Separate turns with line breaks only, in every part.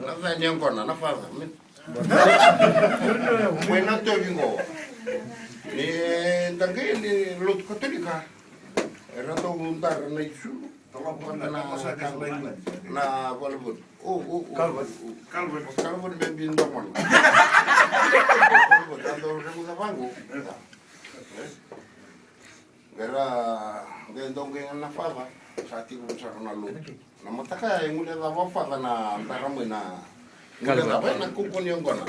Nasa niyan ko na nafasa. May nagtawin ko. Ni dangay ni Lot Katolika. Era to undar na isu. Na Bollywood. Calvin bem domon. Dando regular bango. Gara gendong na fava. Sati ko sa kanalo. Namataka yung mula na fava na taramo na. Mula na ba nagkukun yung gana.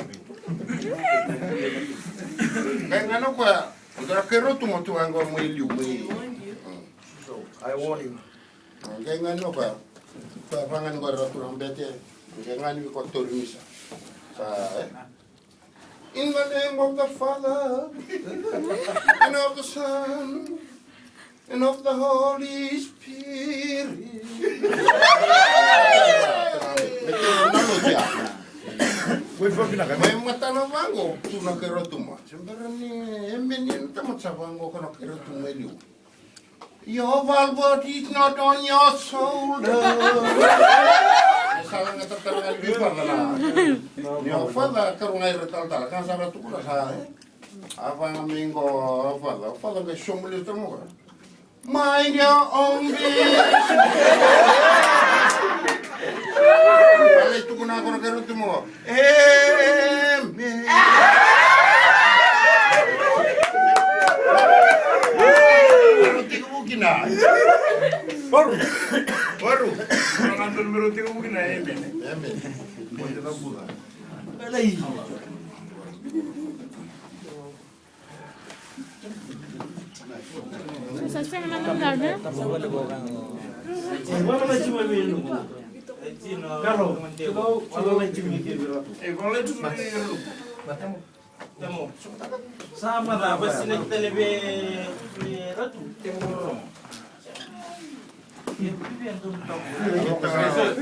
Kaya nga no pa, ang kero tumutuan ko mo iliw mo. I want him. Kaya nga no pa, papangan ko rato ng bete. Kaya nga niyo ko turmisa. In the name of the Father, and of the Son, and of the Holy Spirit. May matanawango, tunakirotuma. Siyempre ni Eminin, tamatsawango ko nakirotuma iliw. Your velvet is not on your shoulder. Salah nga tatangan bipa na. Your father karungay retal-tal. Kan sa ratu ko na sa apa nga mingo father. Father nga sumulit mo ka. Mind your own business. Alay ito ko na ako nagkaroon mo. Amen. Na. Baru. Orang kantor meruti mungkin na amen. Amen. Boleh na bulan. Alay.
Sasya naman ng garden?
Wala na chuma bino. Karo, wala na chuma bino.
Wala na chuma bino.
Temo. Sama na bas sinagtalebe ni Ratu. Temo.